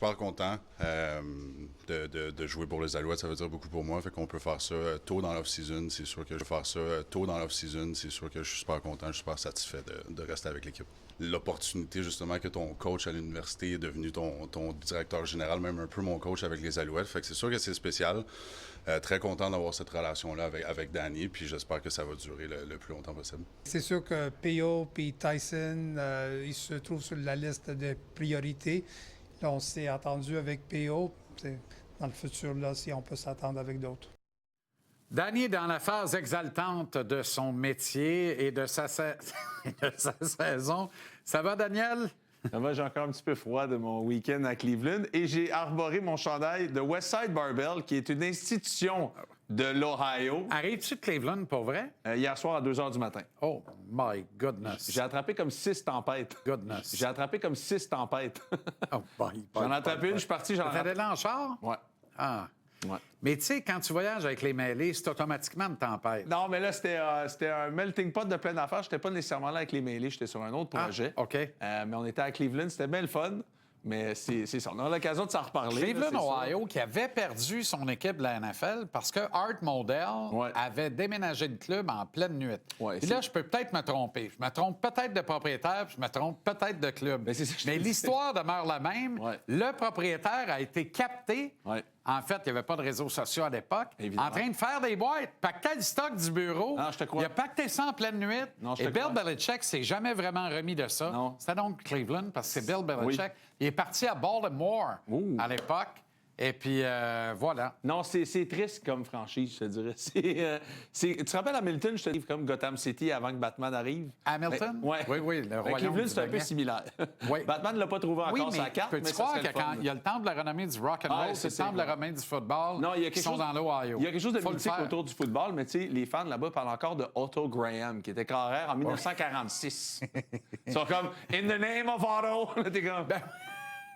super content de jouer pour les Alouettes. Ça veut dire beaucoup pour moi. Fait qu'on peut faire ça tôt dans l'off-season. C'est sûr que je vais faire ça tôt dans l'off-season. C'est sûr que je suis super content, je suis super satisfait de rester avec l'équipe. L'opportunité, justement, que ton coach à l'université est devenu ton directeur général, même un peu mon coach avec les Alouettes. Fait que c'est sûr que c'est spécial. Très content d'avoir cette relation-là avec Danny, puis j'espère que ça va durer le plus longtemps possible. C'est sûr que P.O. et Tyson, ils se trouvent sur la liste de priorités. Là, on s'est attendu avec P.O. Dans le futur, là, si on peut s'attendre avec d'autres. Danny est dans la phase exaltante de son métier et de sa saison. Ça va, Daniel? Ça va, j'ai encore un petit peu froid de mon week-end à Cleveland et j'ai arboré mon chandail de Westside Barbell, qui est une institution de l'Ohio. Arrives-tu de Cleveland, pour vrai? Hier soir à 2 h du matin. Oh, my goodness. J'ai attrapé comme 6 tempêtes. Goodness. J'ai attrapé comme 6 tempêtes. Oh, bye, J'en ai attrapé une, je suis parti, j'en ai T'es allé là en char? Ouais. Ah. Ouais. Mais tu sais, quand tu voyages avec les mêlés, c'est automatiquement une tempête. Non, mais là, c'était un melting pot de plein d'affaires. J'étais pas nécessairement là avec les mêlés, j'étais sur un autre projet. OK. Mais on était à Cleveland, c'était bien le fun. Mais c'est ça. On a l'occasion de s'en reparler. Cleveland, là, Ohio, qui avait perdu son équipe de la NFL parce que Art Modell avait déménagé le club en pleine nuit. Ouais, Puis là, je peux peut-être me tromper. Je me trompe peut-être de propriétaire, puis je me trompe peut-être de club. Mais l'histoire demeure la même. Ouais. Le propriétaire a été capté. Ouais. En fait, il n'y avait pas de réseaux sociaux à l'époque. Évidemment. En train de faire des boîtes, pacter le stock du bureau. Non, je te crois. Il a pacté ça en pleine nuit. Non, je et te Bill crois. Belichick s'est jamais vraiment remis de ça. Non. C'était donc Cleveland, parce que c'est Bill Belichick. Oui. Il est parti à Baltimore Ouh. à l'époque. Et puis, voilà. Non, c'est triste comme franchise, je te dirais. Tu te rappelles Hamilton, je te dis, comme Gotham City avant que Batman arrive? Hamilton? Ouais. Oui, oui, le royaume Cleveland, du c'est un peu Baguette. similaire. Oui. Batman ne l'a pas trouvé encore Oui, sa mais carte, mais peux-tu ça croire serait que le fun. quand il y a le temple de la renommée du rock and roll, Ouais, c'est ça, le temple de c'est la renommée du football Non, il y a qui quelque sont chose, dans l'Ohio. il y a quelque chose de Faut le mythique faire. autour du football, mais tu sais, les fans là-bas parlent encore de Otto Graham, qui était carrière en 1946. Ils sont comme « In the name of Otto ». Là, t'es comme...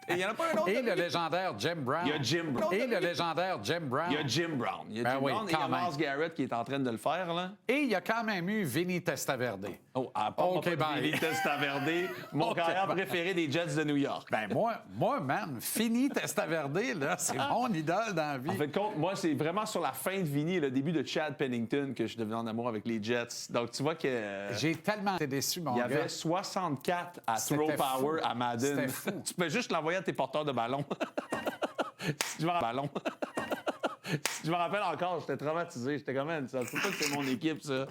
Et il y en a pas un autre. Et le légendaire Jim Brown. Il y a Jim Brown. Et le légendaire Jim Brown. Il y a Jim Brown. Il y a Ben Jim oui, Brown et il y a quand même. Myles Garrett qui est en train de le faire, là. Et il y a quand même eu Vinny Testaverde. Oh, à OK, part bye. Vinny Testaverde, mon OK, carrière bye. préféré des Jets de New York. Ben moi, man, Vinny Testaverde, là, c'est mon idole dans la vie. En fait, compte, moi, c'est vraiment sur la fin de Vinny et le début de Chad Pennington que je suis devenu en amour avec les Jets. Donc, tu vois que... J'ai tellement été déçu, mon il y gars. avait 64 à C'était throw fou. power à Madden. C'était fou. Tu peux juste l'envoyer à tes porteurs de ballon. Si je me rappelle, ballon. Si je me rappelle encore, j'étais traumatisé. J'étais comme, man, ça se peut pas que c'est mon équipe, ça.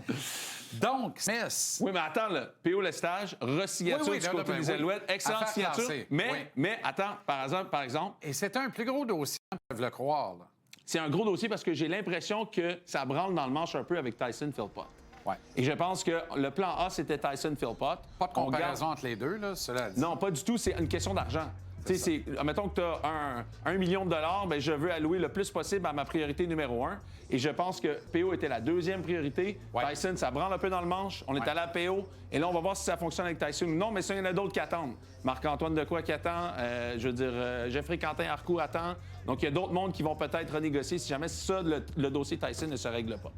Donc, Smith. Oui, mais attends, là. P.O. Lestage, re-signature Oui, du là, côté ben des oui. Alouettes. Excellente Affaire signature. classée, Mais, oui. mais attends, par exemple, Et c'est un plus gros dossier, ils peuvent le croire, là. c'est un gros dossier parce que j'ai l'impression que ça branle dans le manche un peu avec Tyson Philpott. Ouais. Et je pense que le plan A, c'était Tyson Philpott. Pas de On garde- comparaison entre les deux, là, cela dit. Non, pas du tout. C'est une question d'argent. Tu sais, mettons que tu as un million de dollars, bien, je veux allouer le plus possible à ma priorité numéro 1. Et je pense que PO était la deuxième priorité. Ouais. Tyson, ça branle un peu dans le manche. On est allé à PO. Et là, on va voir si ça fonctionne avec Tyson ou non. Mais ça, il y en a d'autres qui attendent. Marc-Antoine Decoy qui attend. Je veux dire, Jeffrey Quentin Harcourt attend. Donc, il y a d'autres mondes qui vont peut-être renégocier si jamais ça, le dossier Tyson ne se règle pas.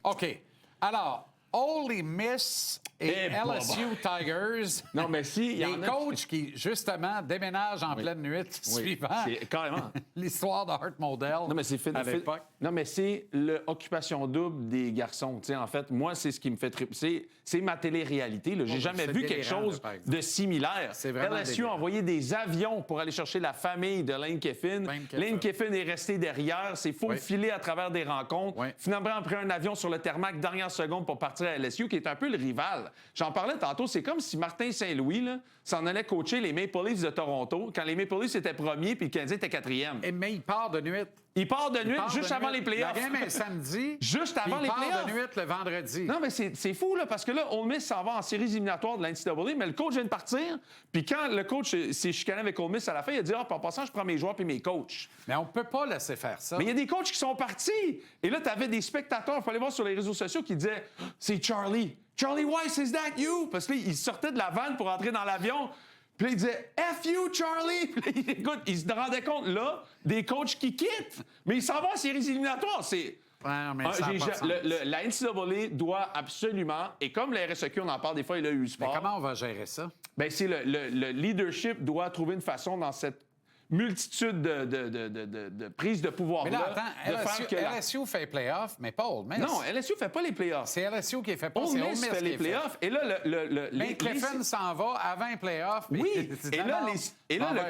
OK. Alors, Ole Miss et Eh, LSU Tigers. Non, mais si, il y en les a coachs qui, justement, déménagent en pleine nuit suivant c'est carrément. l'histoire de Art Modell Non, mais c'est à l'époque. Non, mais c'est l'occupation double des garçons. Tu sais, en fait, moi, c'est ce qui me fait triper. C'est ma télé-réalité. Là. J'ai Oh, jamais c'est vu quelque délirant, chose là, par exemple. de similaire. C'est vraiment LSU a délirant. envoyé des avions pour aller chercher la famille de Lane Kiffin. Lane Kiffin est resté derrière. C'est faufilé à travers des rencontres. Oui. Finalement, on a pris un avion sur le tarmac dernière seconde pour partir à LSU, qui est un peu le rival. J'en parlais tantôt. C'est comme si Martin Saint-Louis là, s'en allait coacher les Maple Leafs de Toronto quand les Maple Leafs étaient premiers puis le Canadien était quatrième. Mais il part de nuit. Il part de nuit Il part juste de avant nuit. les playoffs. La game est samedi. Juste puis avant les il part playoffs. de nuit le vendredi. Non, mais c'est fou, là, parce que là, Ole Miss s'en va en séries éliminatoires de l'NCAA, mais le coach vient de partir. Puis quand le coach s'est chicané avec Ole Miss à la fin, il a dit « Ah, en passant, je prends mes joueurs puis mes coachs. Mais on peut pas laisser faire ça. » Mais il y a des coachs qui sont partis. Et là, tu avais des spectateurs, il fallait voir sur les réseaux sociaux, qui disaient « C'est Charlie. Charlie Weiss, is that you? » Parce que là, il sortait de la vanne pour entrer dans l'avion. Puis là, il disait « F you, Charlie! » Puis là, écoute, il se rendait compte, là, des coachs qui quittent. Mais ils s'en vont en séries éliminatoires. C'est... Ouais, mais ça a pas de sens. La NCAA doit absolument, et comme la RSEQ, on en parle des fois, il a eu Mais sport. comment on va gérer ça? Ben, c'est le leadership doit trouver une façon dans cette multitude de prises de Mais pouvoir-là. là, attends, LSU fait les playoffs, mais pas Ole Miss. Non, LSU fait pas les playoffs. C'est LSU qui les fait pas, Ole c'est Ole Miss Miss fait qui les les playoffs. Et là, Mais Clifton s'en va avant les playoffs. Oui, et là,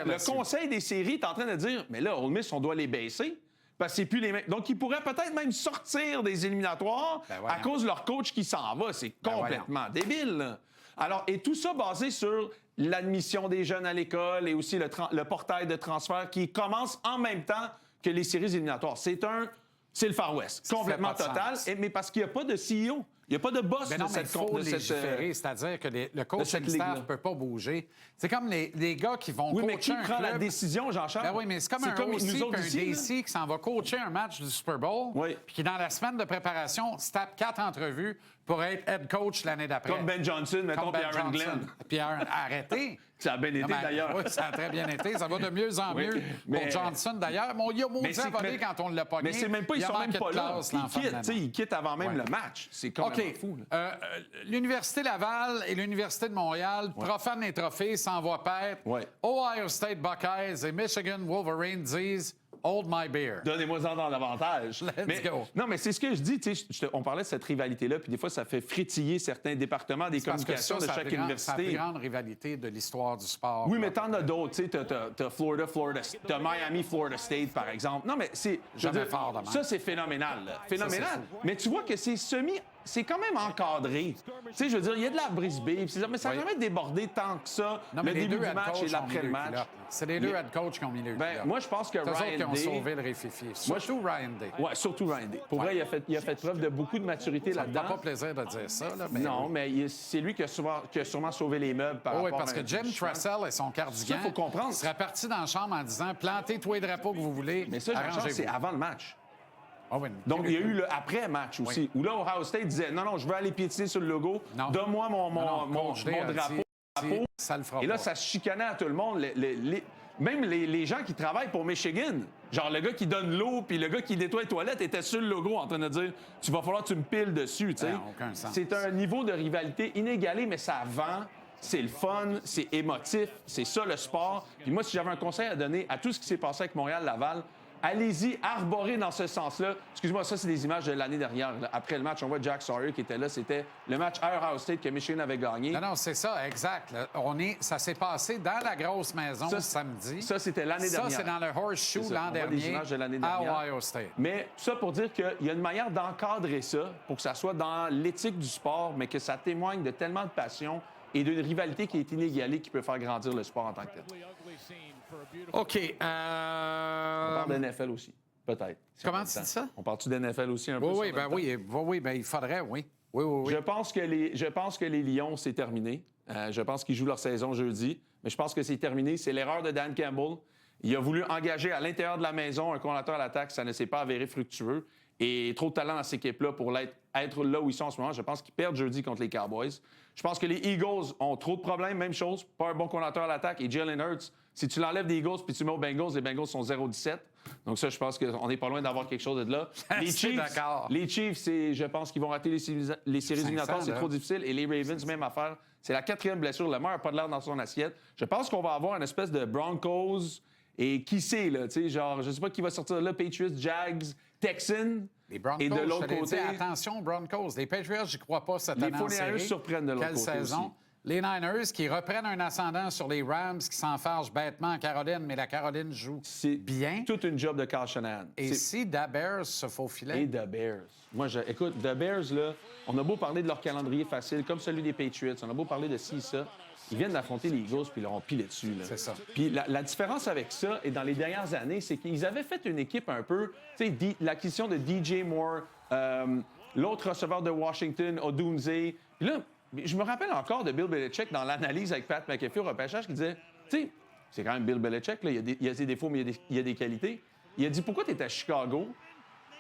le LSU. conseil des séries est en train de dire, mais là, Ole Miss, on doit les baisser. Parce que c'est plus les mêmes. Donc, ils pourraient peut-être même sortir des éliminatoires voyons. à cause de leur coach qui s'en va. C'est complètement débile. Là. Alors, et tout ça basé sur l'admission des jeunes à l'école et aussi le portail de transfert qui commence en même temps que les séries éliminatoires. C'est le Far West, Ça complètement fait pas de total. sens. Mais parce qu'il n'y a pas de CEO. Il n'y a pas de boss Mais non, de mais il cette faut de cette, légiférer, c'est-à-dire que le coaching cette staff ligue-là. ne peut pas bouger. C'est comme les gars qui vont Oui, coacher mais qui un prend club. la décision, Jean-Charles? Ben oui, mais c'est comme un nous OC puis autres un ici, là. DC qui s'en va coacher un match du Super Bowl, Oui. puis qui, dans la semaine de préparation, se tape 4 entrevues pour être head coach l'année d'après. Comme Ben Johnson, mettons, Comme puis Ben Aaron Johnson. Glenn. Puis arrêtez. Ça a bien été, Non, mais- d'ailleurs. Oui, ça a très bien été. Ça va de mieux en Oui, mieux mais- pour Johnson, d'ailleurs. Mon il a maudit c'est- à voler mais- quand on l'a pogné. Mais c'est même pas, ils Il a sont même manqué de pas là. classe, Ils l'enfant de quittent, la tu sais, ils quittent avant même Ouais. le match. C'est complètement OK. fou. Là. L'Université Laval et l'Université de Montréal profanent les trophées, s'envoient paître. Ouais. Ohio State Buckeyes et Michigan Wolverines disent « Hold my beer ». Donnez-moi-en dans davantage. Let's go. Non, mais c'est ce que je dis. Tu sais, on parlait de cette rivalité-là, puis des fois, ça fait fritiller certains départements des Parce que communications de ça, chaque c'est la université. plus grande rivalité de l'histoire du sport. Oui, mais t'en as d'autres. Tu sais, t'as Florida, t'as Miami, Florida State, par exemple. Non, mais c'est... je veux Jamais dire, fort de même. ça, c'est phénoménal. Là. Phénoménal. Ça, c'est fou. Mais tu vois que c'est quand même encadré. Tu sais, je veux dire, il y a de la brise-bille, mais ça n'a Oui. jamais débordé tant que ça, Non, le mais les début deux du head match coachs et ont l'après mis le le match. culotte. C'est les deux Mais- head coachs qui ont mis le Ben, culotte. moi, je pense que C'est eux autres qui Ryan ont Day... sauvé le réfifié. Moi, Surtout Ryan Day. Ouais, surtout Ryan Day. Pour vrai, il a fait preuve de beaucoup de maturité Ça ne là-dedans. fait pas plaisir de dire ça. Là, mais Non, mais c'est lui qui a sûrement sauvé les meubles par Oui, rapport parce à que un Jim jugement. Tressel et son cardigan Ça, faut comprendre. seraient partis dans la chambre en disant « Plantez tous les drapeaux que vous voulez, Mais ça, Jean-Charles, c'est arrangez-vous. avant le match. Ah oui, Donc, il y a eu le après-match aussi, où là, Ohio State disait « Non, je veux aller piétiner sur le logo. Non. Donne-moi mon Coach Day a drapeau. dit, ça le fera Et là, pas. ça se chicanait à tout le monde. Même les gens qui travaillent pour Michigan, genre le gars qui donne l'eau puis le gars qui nettoie les toilettes était sur le logo en train de dire « Tu vas falloir que tu me piles dessus. » tu sais. Ça n'a aucun sens. C'est un niveau de rivalité inégalé, mais ça vend. C'est le fun, c'est émotif, c'est ça le sport. Puis moi, si j'avais un conseil à donner à tout ce qui s'est passé avec Montréal-Laval, allez-y, arborez dans ce sens-là. Excuse-moi, ça, c'est des images de l'année dernière. Là. Après le match, on voit Jack Sawyer qui était là. C'était le match à Ohio State que Michigan avait gagné. Non, c'est ça, exact. Là, ça s'est passé dans la grosse maison Ça, samedi. Ça, c'était l'année dernière. Ça, c'est dans le Horseshoe C'est ça. l'an On voit des dernier images de l'année dernière. à Ohio State. Mais ça pour dire qu'il y a une manière d'encadrer ça pour que ça soit dans l'éthique du sport, mais que ça témoigne de tellement de passion et d'une rivalité qui est inégalée qui peut faire grandir le sport en tant que tel. OK. On parle d'NFL aussi, peut-être. si Comment on a le tu temps. dis ça? On parle-tu d'NFL aussi un peu? Oui, si oui, on a ben le temps? oui, ben il faudrait, oui. Oui. Je pense que les Lions, c'est terminé. Je pense qu'ils jouent leur saison jeudi, mais je pense que c'est terminé. C'est l'erreur de Dan Campbell. Il a voulu engager à l'intérieur de la maison un coordinateur à l'attaque. Ça ne s'est pas avéré fructueux. Et trop de talent dans cette équipe-là pour être là où ils sont en ce moment. Je pense qu'ils perdent jeudi contre les Cowboys. Je pense que les Eagles ont trop de problèmes. Même chose, pas un bon coordinateur à l'attaque. Et Jalen Hurts, si tu l'enlèves des Eagles puis tu mets aux Bengals, les Bengals sont 0-17. Donc ça, je pense qu'on n'est pas loin d'avoir quelque chose de là. D'accord. Les Chiefs, je pense qu'ils vont rater les séries éliminatoires. C'est là. trop difficile. Et les Ravens, même affaire. C'est la 4e blessure. Le maire n'a pas de l'air dans son assiette. Je pense qu'on va avoir une espèce de Broncos et qui sait, là, tu sais, genre, je sais pas qui va sortir de là, Patriots, Jags, Texans. Les Broncos, et de je l'autre te l'ai côté, dit, attention, Broncos. Les Patriots, j'y crois pas cette Les année en 49ers série. surprennent de l'autre Quelle côté saison. aussi. Les Niners qui reprennent un ascendant sur les Rams qui s'enfargent bêtement en Caroline, mais la Caroline joue c'est bien. toute une job de Kyle Shanahan. Et C'est- si Da Bears se faufilait? Et The Bears. Moi, écoute, The Bears, là, on a beau parler de leur calendrier facile, comme celui des Patriots, on a beau parler de ci, ça. Ils viennent d'affronter les Eagles, puis ils leur ont pilé dessus. Là. C'est ça. Puis la différence avec ça, et dans les dernières années, c'est qu'ils avaient fait une équipe un peu, tu sais, l'acquisition de DJ Moore, l'autre receveur de Washington, Odunze. Puis là, je me rappelle encore de Bill Belichick dans l'analyse avec Pat McAfee au repêchage qui disait, tu sais, c'est quand même Bill Belichick, là, il y a ses défauts, mais il y a des qualités. Il a dit, pourquoi tu es à Chicago,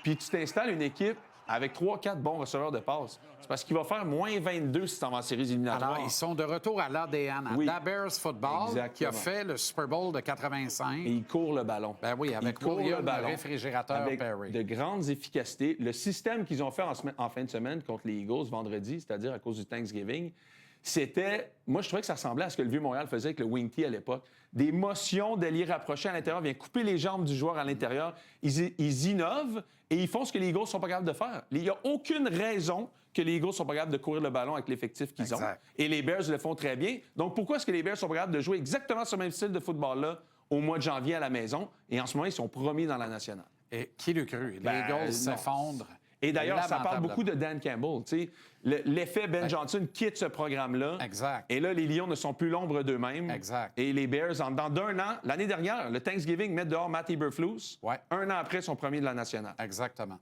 puis tu t'installes une équipe avec 3-4 bons receveurs de passe? C'est parce qu'il va faire moins 22 si tu en vas en séries éliminatoires. Alors, ils sont de retour à l'ADN, à Oui. Da Bears Football, Exactement. qui a fait le Super Bowl de 85. Et il court le ballon. Ben oui, avec Il court William, le ballon le réfrigérateur avec Perry. de grandes efficacités. Le système qu'ils ont fait en fin de semaine contre les Eagles vendredi, c'est-à-dire à cause du Thanksgiving, c'était... Moi, je trouvais que ça ressemblait à ce que le Vieux-Montréal faisait avec le wing tee à l'époque. Des motions d'ailier rapproché à l'intérieur, viennent couper les jambes du joueur à l'intérieur. Ils innovent et ils font ce que les Eagles sont pas capables de faire. Il n'y a aucune raison que les Eagles sont pas capables de courir le ballon avec l'effectif qu'ils ont. Exact. Et les Bears le font très bien. Donc, pourquoi est-ce que les Bears sont pas capables de jouer exactement ce même style de football-là au mois de janvier à la maison? Et en ce moment, ils sont premiers dans la nationale. Et qui l'eût cru? Les Ben, Eagles non. s'effondrent. Et d'ailleurs, ça parle lamentablement. beaucoup de Dan Campbell. Tu sais. L'effet Ben Johnson quitte ce programme-là. Exact. Et là, les Lions ne sont plus l'ombre d'eux-mêmes. Exact. Et les Bears, dans d'un an, l'année dernière, le Thanksgiving, mettent dehors Matt Eberflus. Ouais. Un an après, son premier de la nationale. Exactement.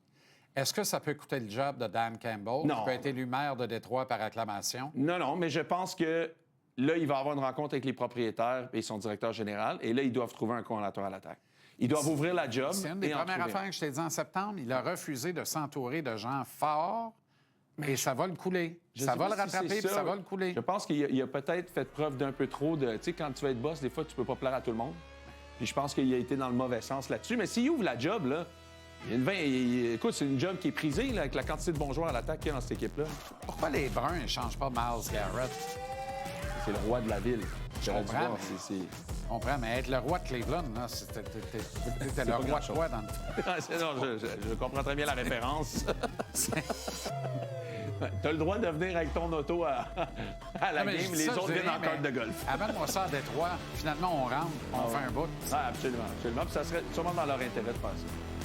Est-ce que ça peut coûter le job de Dan Campbell, Non. qui peut être élu maire de Détroit par acclamation? Non, mais je pense que là, il va avoir une rencontre avec les propriétaires et son directeur général. Et là, ils doivent trouver un coordonnateur à l'attaque. Ils doivent ouvrir la job. C'est une des et en premières trouver un. affaires que je t'ai dit en septembre. Il a refusé de s'entourer de gens forts et ça va le couler. Je Ça sais va pas le si c'est rattraper puis ça va le couler. Je pense qu'il a peut-être fait preuve d'un peu trop de... Tu sais, quand tu vas être boss, des fois, tu peux pas plaire à tout le monde. Puis je pense qu'il a été dans le mauvais sens là-dessus. Mais s'il ouvre la job, là, écoute, c'est une job qui est prisée là, avec la quantité de bons joueurs à l'attaque qu'il y a dans cette équipe-là. Pourquoi les Bruns ne changent pas Myles Garrett? C'est le roi de la ville. J'aurais dû comprends, voir, mais- c'est- Je comprends, mais être le roi de Cleveland, là, t'es le pas roi de grand-chose. quoi dans le... Non, je comprends très bien la référence. T'as le droit de venir avec ton auto à la Non, mais je game, dis les ça, je autres dis viennent rien, en carte mais de golf. Amène-moi ça à Détroit. Finalement, on rentre, on fait un bout. Ah, absolument. Puis ça serait sûrement dans leur intérêt de faire ça.